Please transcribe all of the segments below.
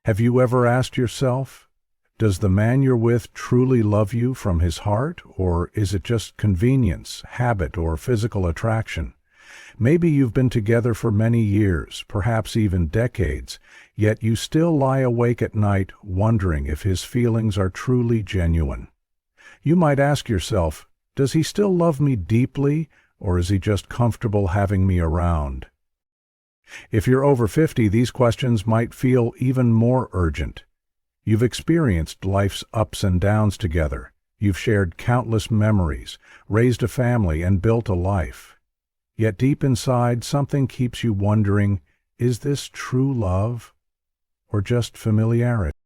Have you ever asked yourself, does the man you're with truly love you from his heart, or is it just convenience, habit, or physical attraction? Maybe you've been together for many years, perhaps even decades, yet you still lie awake at night wondering if his feelings are truly genuine. You might ask yourself, does he still love me deeply, or is he just comfortable having me around? If you're over 50, these questions might feel even more urgent. You've experienced life's ups and downs together. You've shared countless memories, raised a family, and built a life. Yet deep inside, something keeps you wondering, is this true love or just familiarity?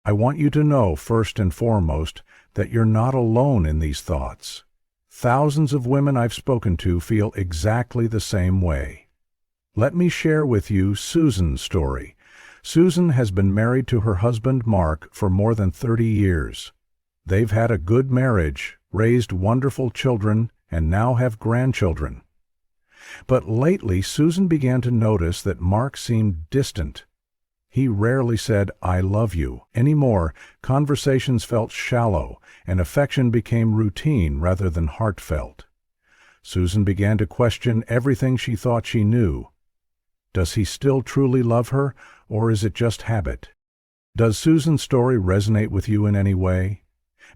I want you to know, first and foremost, that you're not alone in these thoughts. Thousands of women I've spoken to feel exactly the same way. Let me share with you Susan's story. Susan has been married to her husband Mark for more than 30 years. They've had a good marriage, raised wonderful children, and now have grandchildren. But lately, Susan began to notice that Mark seemed distant. He rarely said, "I love you," anymore. Conversations felt shallow, and affection became routine rather than heartfelt. Susan began to question everything she thought she knew. Does he still truly love her, or is it just habit? Does Susan's story resonate with you in any way?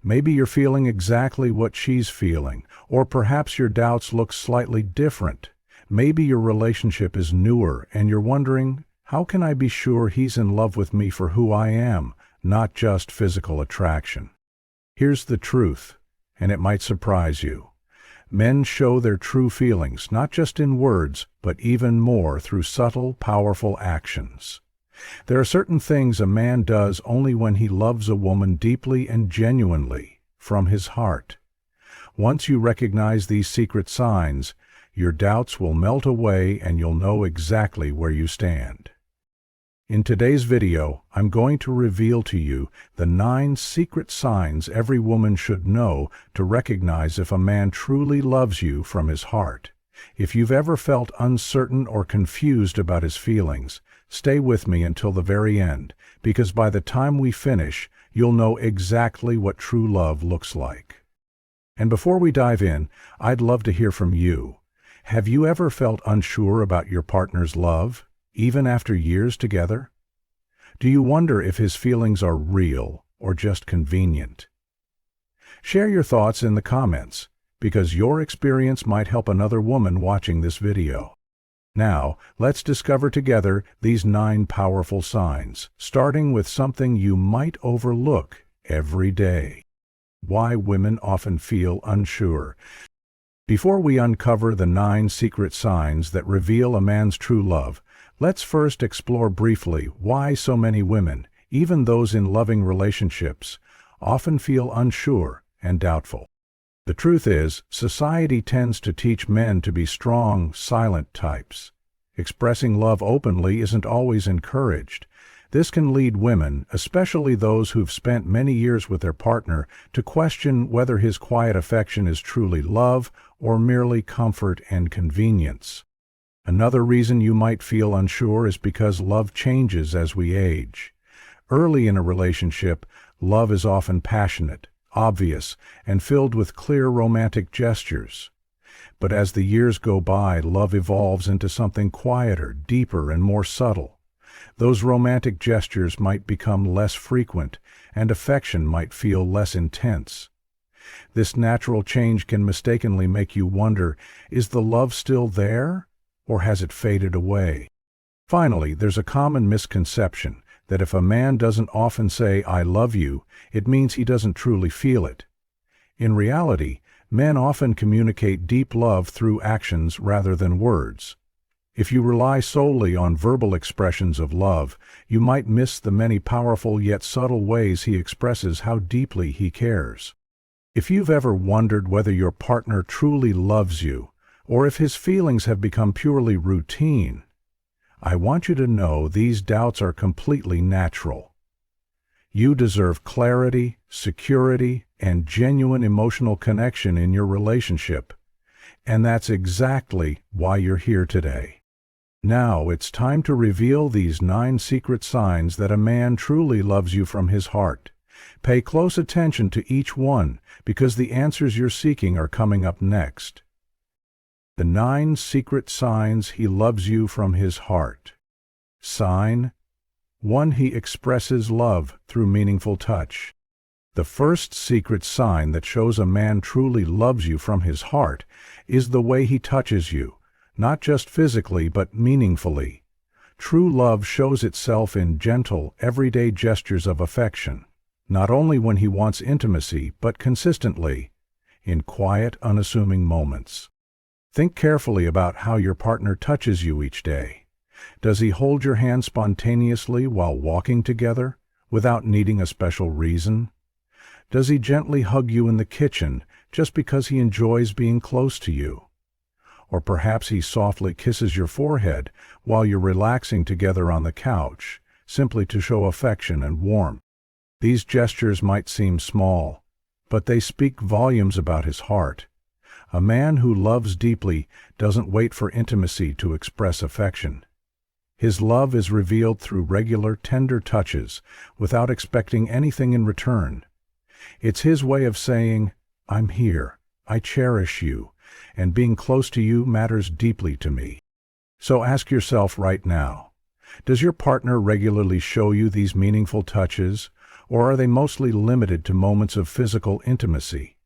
Maybe you're feeling exactly what she's feeling, or perhaps your doubts look slightly different. Maybe your relationship is newer and you're wondering, how can I be sure he's in love with me for who I am, not just physical attraction? Here's the truth, and it might surprise you. Men show their true feelings, not just in words, but even more through subtle, powerful actions. There are certain things a man does only when he loves a woman deeply and genuinely, from his heart. Once you recognize these secret signs, your doubts will melt away and you'll know exactly where you stand. In today's video, I'm going to reveal to you the 9 secret signs every woman should know to recognize if a man truly loves you from his heart. If you've ever felt uncertain or confused about his feelings, stay with me until the very end, because by the time we finish, you'll know exactly what true love looks like. And before we dive in, I'd love to hear from you. Have you ever felt unsure about your partner's love, even after years together? Do you wonder if his feelings are real or just convenient? Share your thoughts in the comments, because your experience might help another woman watching this video. Now, let's discover together these 9 powerful signs, starting with something you might overlook every day. Why women often feel unsure. Before we uncover the 9 secret signs that reveal a man's true love, let's first explore briefly why so many women, even those in loving relationships, often feel unsure and doubtful. The truth is, society tends to teach men to be strong, silent types. Expressing love openly isn't always encouraged. This can lead women, especially those who've spent many years with their partner, to question whether his quiet affection is truly love or merely comfort and convenience. Another reason you might feel unsure is because love changes as we age. Early in a relationship, love is often passionate, obvious, and filled with clear romantic gestures. But as the years go by, love evolves into something quieter, deeper, and more subtle. Those romantic gestures might become less frequent, and affection might feel less intense. This natural change can mistakenly make you wonder, is the love still there, or has it faded away? Finally, there's a common misconception that if a man doesn't often say, "I love you," it means he doesn't truly feel it. In reality, men often communicate deep love through actions rather than words. If you rely solely on verbal expressions of love, you might miss the many powerful yet subtle ways he expresses how deeply he cares. If you've ever wondered whether your partner truly loves you, or if his feelings have become purely routine, I want you to know these doubts are completely natural. You deserve clarity, security, and genuine emotional connection in your relationship, and that's exactly why you're here today. Now it's time to reveal these 9 secret signs that a man truly loves you from his heart. Pay close attention to each one, because the answers you're seeking are coming up next. The 9 secret signs he loves you from his heart. Sign 1. He expresses love through meaningful touch. The first secret sign that shows a man truly loves you from his heart is the way he touches you, not just physically but meaningfully. True love shows itself in gentle, everyday gestures of affection, not only when he wants intimacy but consistently, in quiet, unassuming moments. Think carefully about how your partner touches you each day. Does he hold your hand spontaneously while walking together, without needing a special reason? Does he gently hug you in the kitchen just because he enjoys being close to you? Or perhaps he softly kisses your forehead while you're relaxing together on the couch, simply to show affection and warmth. These gestures might seem small, but they speak volumes about his heart. A man who loves deeply doesn't wait for intimacy to express affection. His love is revealed through regular, tender touches, without expecting anything in return. It's his way of saying, "I'm here, I cherish you, and being close to you matters deeply to me." So ask yourself right now, does your partner regularly show you these meaningful touches, or are they mostly limited to moments of physical intimacy?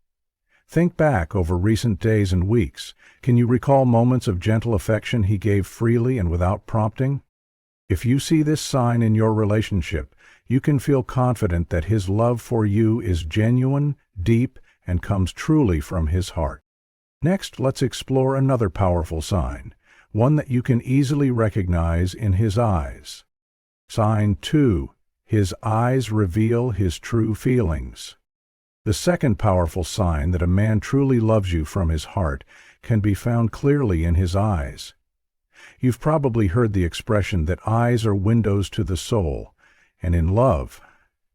Think back over recent days and weeks. Can you recall moments of gentle affection he gave freely and without prompting? If you see this sign in your relationship, you can feel confident that his love for you is genuine, deep, and comes truly from his heart. Next, let's explore another powerful sign, one that you can easily recognize in his eyes. Sign 2. His eyes reveal his true feelings. The second powerful sign that a man truly loves you from his heart can be found clearly in his eyes. You've probably heard the expression that eyes are windows to the soul, and in love,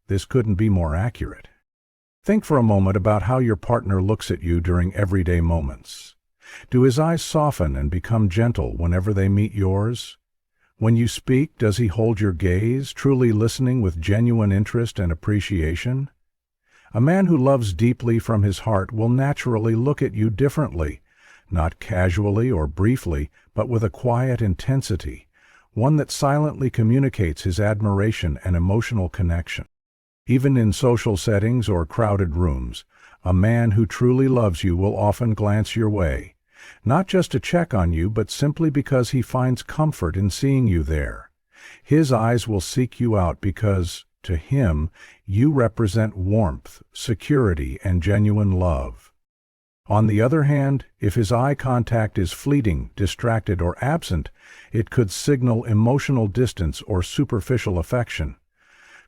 this couldn't be more accurate. Think for a moment about how your partner looks at you during everyday moments. Do his eyes soften and become gentle whenever they meet yours? When you speak, does he hold your gaze, truly listening with genuine interest and appreciation? A man who loves deeply from his heart will naturally look at you differently, not casually or briefly, but with a quiet intensity, one that silently communicates his admiration and emotional connection. Even in social settings or crowded rooms, a man who truly loves you will often glance your way, not just to check on you, but simply because he finds comfort in seeing you there. His eyes will seek you out because, to him, you represent warmth, security, and genuine love. On the other hand, if his eye contact is fleeting, distracted, or absent, it could signal emotional distance or superficial affection.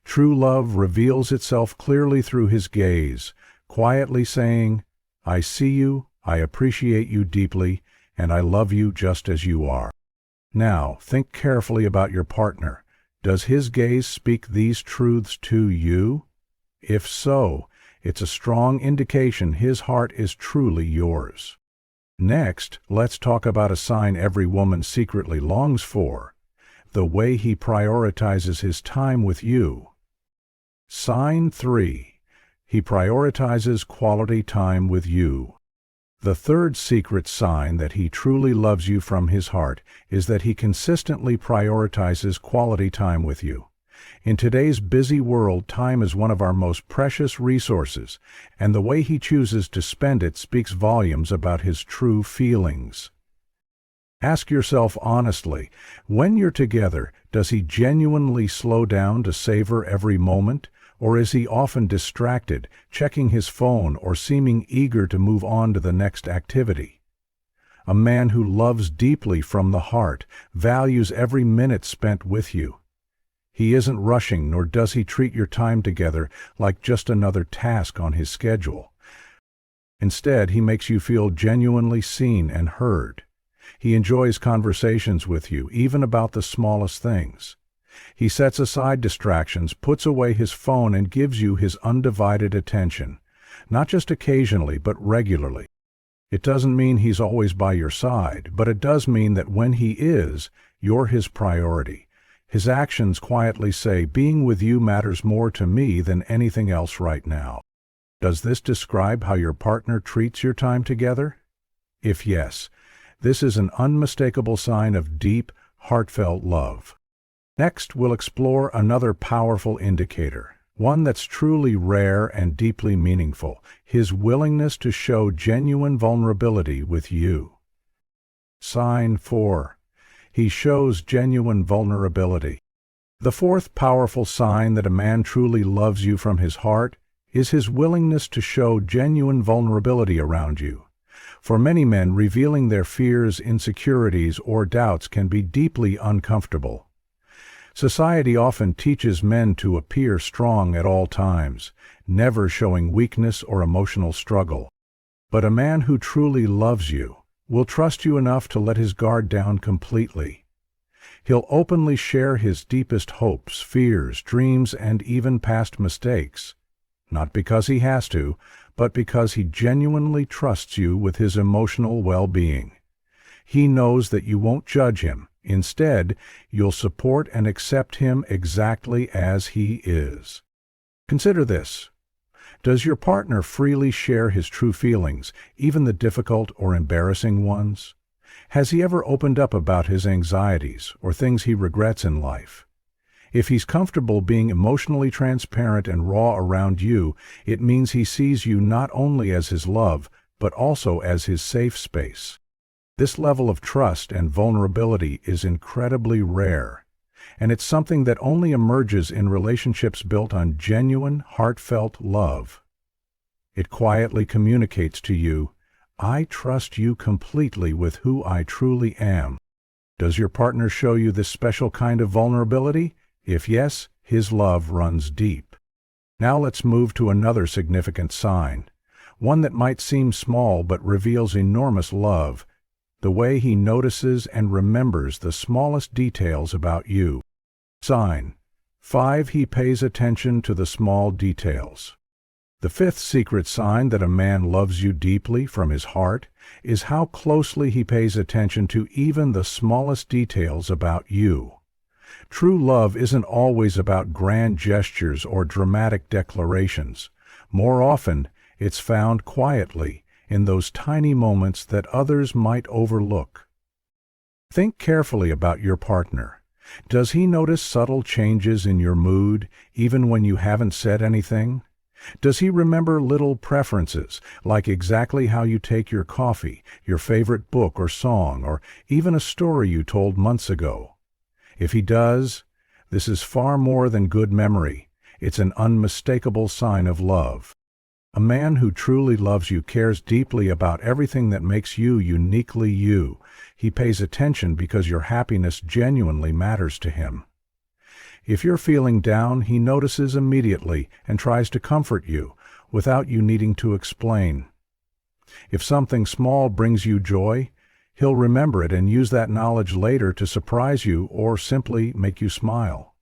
True love reveals itself clearly through his gaze, quietly saying, "I see you, I appreciate you deeply, and I love you just as you are." Now, think carefully about your partner. Does his gaze speak these truths to you? If so, it's a strong indication his heart is truly yours. Next, let's talk about a sign every woman secretly longs for: the way he prioritizes his time with you. Sign 3. He prioritizes quality time with you. The third secret sign that he truly loves you from his heart is that he consistently prioritizes quality time with you. In today's busy world, time is one of our most precious resources, and the way he chooses to spend it speaks volumes about his true feelings. Ask yourself honestly, when you're together, does he genuinely slow down to savor every moment? Or is he often distracted, checking his phone or seeming eager to move on to the next activity? A man who loves deeply from the heart values every minute spent with you. He isn't rushing, nor does he treat your time together like just another task on his schedule. Instead, he makes you feel genuinely seen and heard. He enjoys conversations with you, even about the smallest things. He sets aside distractions, puts away his phone, and gives you his undivided attention, not just occasionally, but regularly. It doesn't mean he's always by your side, but it does mean that when he is, you're his priority. His actions quietly say, being with you matters more to me than anything else right now. Does this describe how your partner treats your time together? If yes, this is an unmistakable sign of deep, heartfelt love. Next, we'll explore another powerful indicator, one that's truly rare and deeply meaningful: his willingness to show genuine vulnerability with you. Sign 4. He shows genuine vulnerability. The fourth powerful sign that a man truly loves you from his heart is his willingness to show genuine vulnerability around you. For many men, revealing their fears, insecurities, or doubts can be deeply uncomfortable. Society often teaches men to appear strong at all times, never showing weakness or emotional struggle. But a man who truly loves you will trust you enough to let his guard down completely. He'll openly share his deepest hopes, fears, dreams, and even past mistakes. Not because he has to, but because he genuinely trusts you with his emotional well-being. He knows that you won't judge him. Instead, you'll support and accept him exactly as he is. Consider this. Does your partner freely share his true feelings, even the difficult or embarrassing ones? Has he ever opened up about his anxieties or things he regrets in life? If he's comfortable being emotionally transparent and raw around you, it means he sees you not only as his love, but also as his safe space. This level of trust and vulnerability is incredibly rare, and it's something that only emerges in relationships built on genuine, heartfelt love. It quietly communicates to you, I trust you completely with who I truly am. Does your partner show you this special kind of vulnerability? If yes, his love runs deep. Now let's move to another significant sign, one that might seem small but reveals enormous love: the way he notices and remembers the smallest details about you. Sign 5. He pays attention to the small details. The fifth secret sign that a man loves you deeply from his heart is how closely he pays attention to even the smallest details about you. True love isn't always about grand gestures or dramatic declarations. More often, it's found quietly in those tiny moments that others might overlook. Think carefully about your partner. Does he notice subtle changes in your mood, even when you haven't said anything? Does he remember little preferences, like exactly how you take your coffee, your favorite book or song, or even a story you told months ago? If he does, this is far more than good memory. It's an unmistakable sign of love. A man who truly loves you cares deeply about everything that makes you uniquely you. He pays attention because your happiness genuinely matters to him. If you're feeling down, he notices immediately and tries to comfort you without you needing to explain. If something small brings you joy, he'll remember it and use that knowledge later to surprise you or simply make you smile.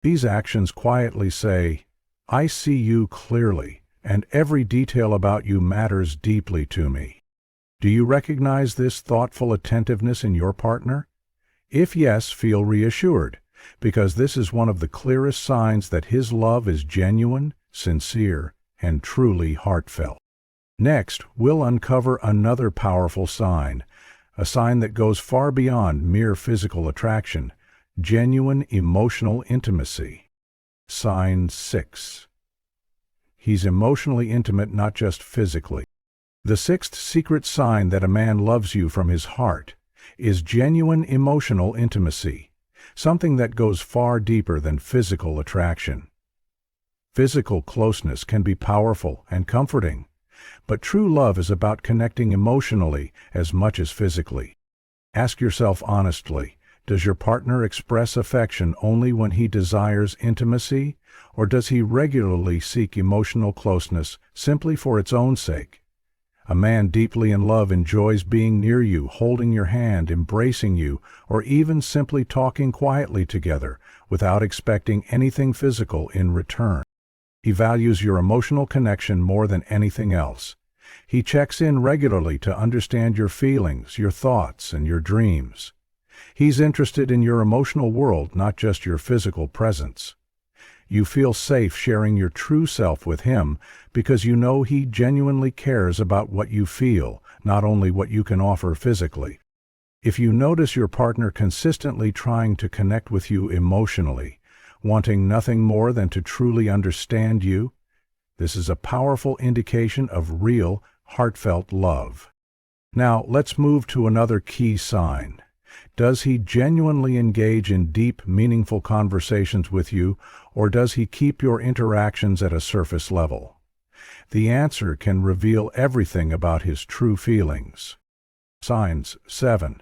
These actions quietly say, I see you clearly, and every detail about you matters deeply to me. Do you recognize this thoughtful attentiveness in your partner? If yes, feel reassured, because this is one of the clearest signs that his love is genuine, sincere, and truly heartfelt. Next, we'll uncover another powerful sign, a sign that goes far beyond mere physical attraction: genuine emotional intimacy. Sign 6. He's emotionally intimate, not just physically. The sixth secret sign that a man loves you from his heart is genuine emotional intimacy, something that goes far deeper than physical attraction. Physical closeness can be powerful and comforting, but true love is about connecting emotionally as much as physically. Ask yourself honestly, does your partner express affection only when he desires intimacy, or does he regularly seek emotional closeness simply for its own sake? A man deeply in love enjoys being near you, holding your hand, embracing you, or even simply talking quietly together without expecting anything physical in return. He values your emotional connection more than anything else. He checks in regularly to understand your feelings, your thoughts, and your dreams. He's interested in your emotional world, not just your physical presence. You feel safe sharing your true self with him because you know he genuinely cares about what you feel, not only what you can offer physically. If you notice your partner consistently trying to connect with you emotionally, wanting nothing more than to truly understand you, this is a powerful indication of real, heartfelt love. Now, let's move to another key sign. Does he genuinely engage in deep, meaningful conversations with you, or does he keep your interactions at a surface level? The answer can reveal everything about his true feelings. Signs 7.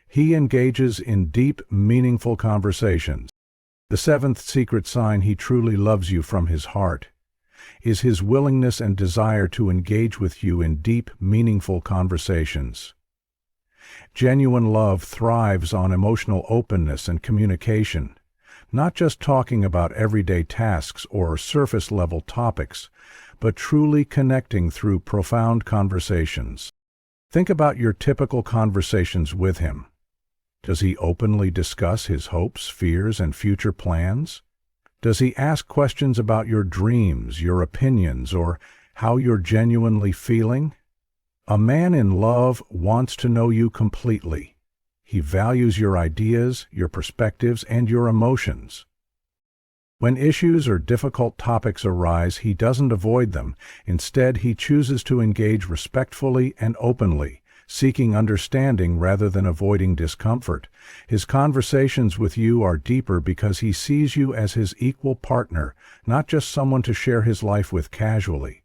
He engages in deep, meaningful conversations. The seventh secret sign he truly loves you from his heart is his willingness and desire to engage with you in deep, meaningful conversations. Genuine love thrives on emotional openness and communication, not just talking about everyday tasks or surface-level topics, but truly connecting through profound conversations. Think about your typical conversations with him. Does he openly discuss his hopes, fears, and future plans? Does he ask questions about your dreams, your opinions, or how you're genuinely feeling? A man in love wants to know you completely. He values your ideas, your perspectives, and your emotions. When issues or difficult topics arise, he doesn't avoid them. Instead, he chooses to engage respectfully and openly, seeking understanding rather than avoiding discomfort. His conversations with you are deeper because he sees you as his equal partner, not just someone to share his life with casually.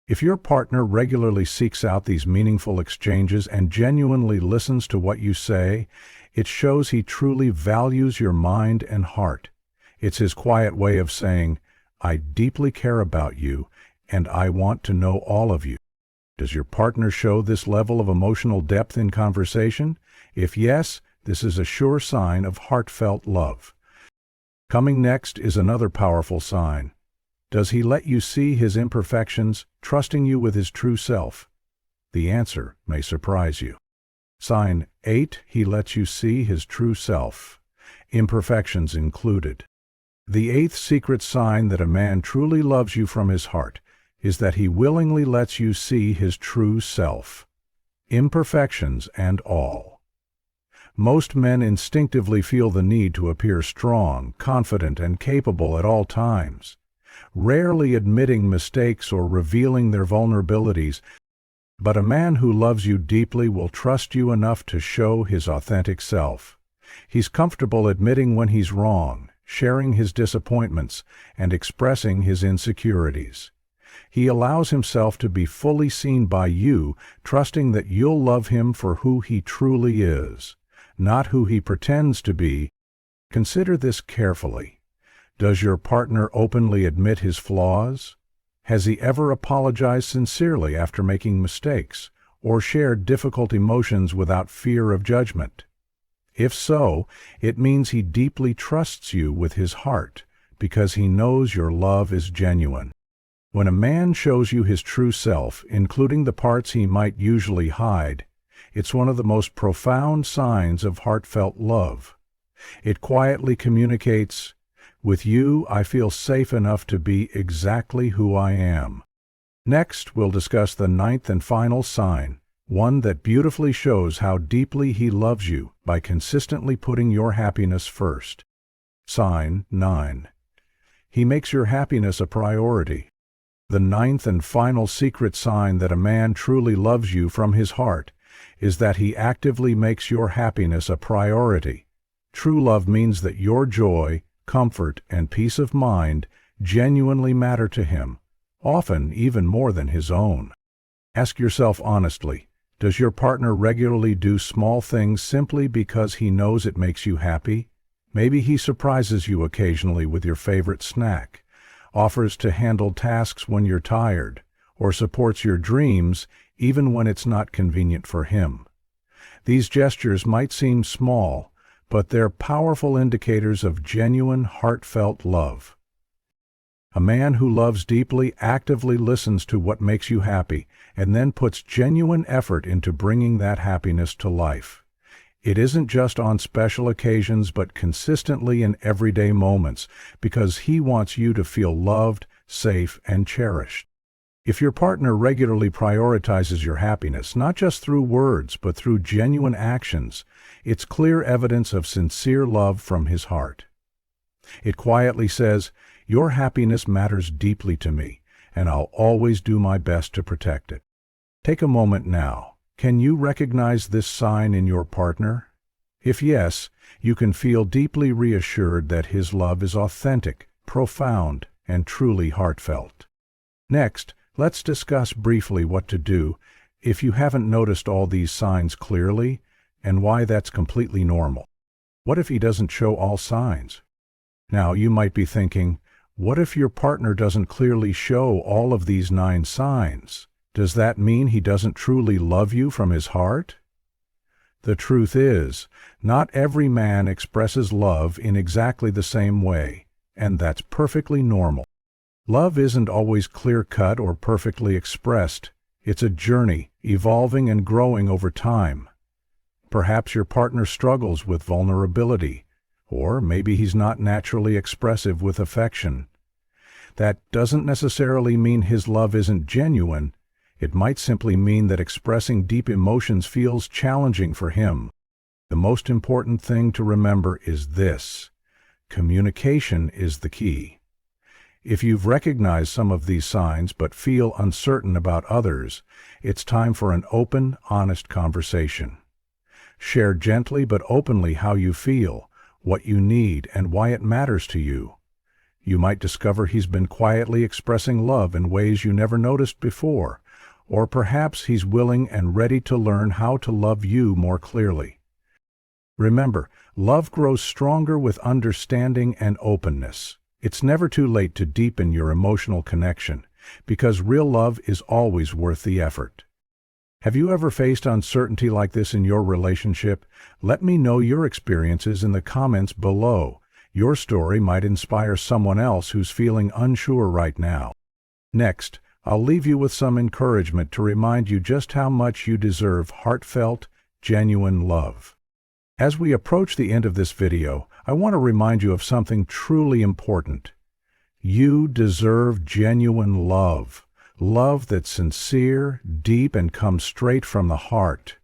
If your partner regularly seeks out these meaningful exchanges and genuinely listens to what you say, it shows he truly values your mind and heart. It's his quiet way of saying, "I deeply care about you, and I want to know all of you." Does your partner show this level of emotional depth in conversation? If yes, this is a sure sign of heartfelt love. Coming next is another powerful sign. Does he let you see his imperfections, trusting you with his true self? The answer may surprise you. Sign 8. He lets you see his true self, imperfections included. The eighth secret sign that a man truly loves you from his heart is that he willingly lets you see his true self, imperfections and all. Most men instinctively feel the need to appear strong, confident, and capable at all times, rarely admitting mistakes or revealing their vulnerabilities, but a man who loves you deeply will trust you enough to show his authentic self. He's comfortable admitting when he's wrong, sharing his disappointments, and expressing his insecurities. He allows himself to be fully seen by you, trusting that you'll love him for who he truly is, not who he pretends to be. Consider this carefully. Does your partner openly admit his flaws? Has he ever apologized sincerely after making mistakes, or shared difficult emotions without fear of judgment? If so, it means he deeply trusts you with his heart, because he knows your love is genuine. When a man shows you his true self, including the parts he might usually hide, it's one of the most profound signs of heartfelt love. It quietly communicates, "With you, I feel safe enough to be exactly who I am." Next, we'll discuss the ninth and final sign, one that beautifully shows how deeply he loves you by consistently putting your happiness first. Sign 9. He makes your happiness a priority. The ninth and final secret sign that a man truly loves you from his heart is that he actively makes your happiness a priority. True love means that your joy, comfort, and peace of mind genuinely matter to him, often even more than his own. Ask yourself honestly, does your partner regularly do small things simply because he knows it makes you happy? Maybe he surprises you occasionally with your favorite snack, offers to handle tasks when you're tired, or supports your dreams even when it's not convenient for him. These gestures might seem small, but they're powerful indicators of genuine, heartfelt love. A man who loves deeply actively listens to what makes you happy and then puts genuine effort into bringing that happiness to life. It isn't just on special occasions but consistently in everyday moments because he wants you to feel loved, safe, and cherished. If your partner regularly prioritizes your happiness, not just through words but through genuine actions, it's clear evidence of sincere love from his heart. It quietly says, "Your happiness matters deeply to me, and I'll always do my best to protect it." Take a moment now. Can you recognize this sign in your partner? If yes, you can feel deeply reassured that his love is authentic, profound, and truly heartfelt. Next, let's discuss briefly what to do if you haven't noticed all these signs clearly and why that's completely normal. What if he doesn't show all signs? Now, you might be thinking, what if your partner doesn't clearly show all of these 9 signs? Does that mean he doesn't truly love you from his heart? The truth is, not every man expresses love in exactly the same way, and that's perfectly normal. Love isn't always clear-cut or perfectly expressed. It's a journey, evolving and growing over time. Perhaps your partner struggles with vulnerability, or maybe he's not naturally expressive with affection. That doesn't necessarily mean his love isn't genuine. It might simply mean that expressing deep emotions feels challenging for him. The most important thing to remember is this: communication is the key. If you've recognized some of these signs but feel uncertain about others, it's time for an open, honest conversation. Share gently but openly how you feel, what you need, and why it matters to you. You might discover he's been quietly expressing love in ways you never noticed before, or perhaps he's willing and ready to learn how to love you more clearly. Remember, love grows stronger with understanding and openness. It's never too late to deepen your emotional connection, because real love is always worth the effort. Have you ever faced uncertainty like this in your relationship? Let me know your experiences in the comments below. Your story might inspire someone else who's feeling unsure right now. Next, I'll leave you with some encouragement to remind you just how much you deserve heartfelt, genuine love. As we approach the end of this video, I want to remind you of something truly important. You deserve genuine love. Love that's sincere, deep, and comes straight from the heart.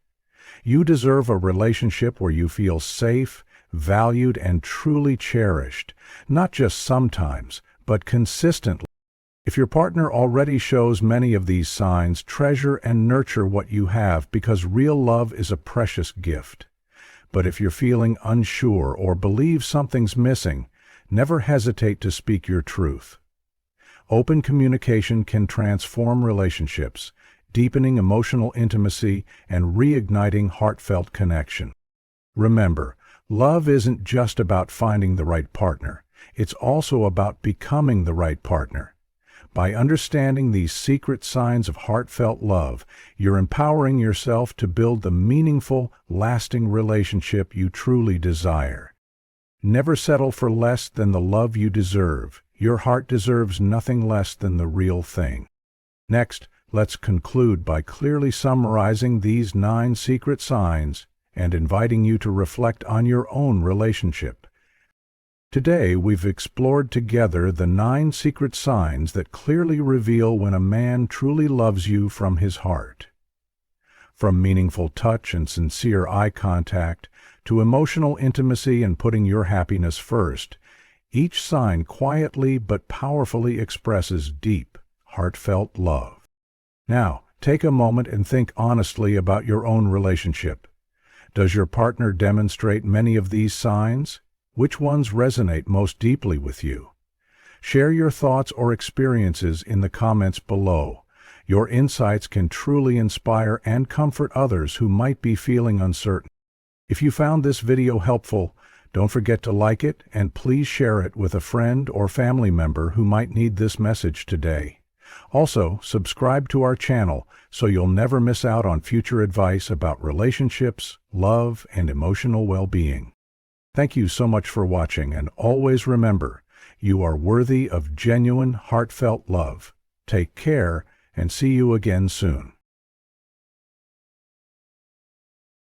You deserve a relationship where you feel safe, valued, and truly cherished, not just sometimes, but consistently. If your partner already shows many of these signs, treasure and nurture what you have, because real love is a precious gift. But if you're feeling unsure or believe something's missing, never hesitate to speak your truth. Open communication can transform relationships, deepening emotional intimacy and reigniting heartfelt connection. Remember, love isn't just about finding the right partner. It's also about becoming the right partner. By understanding these secret signs of heartfelt love, you're empowering yourself to build the meaningful, lasting relationship you truly desire. Never settle for less than the love you deserve. Your heart deserves nothing less than the real thing. Next, let's conclude by clearly summarizing these 9 secret signs and inviting you to reflect on your own relationship. Today, we've explored together the 9 secret signs that clearly reveal when a man truly loves you from his heart. From meaningful touch and sincere eye contact to emotional intimacy and putting your happiness first, each sign quietly but powerfully expresses deep, heartfelt love. Now, take a moment and think honestly about your own relationship. Does your partner demonstrate many of these signs? Which ones resonate most deeply with you? Share your thoughts or experiences in the comments below. Your insights can truly inspire and comfort others who might be feeling uncertain. If you found this video helpful, don't forget to like it and please share it with a friend or family member who might need this message today. Also, subscribe to our channel so you'll never miss out on future advice about relationships, love, and emotional well-being. Thank you so much for watching, and always remember, You are worthy of genuine, heartfelt love. Take care and see you again soon.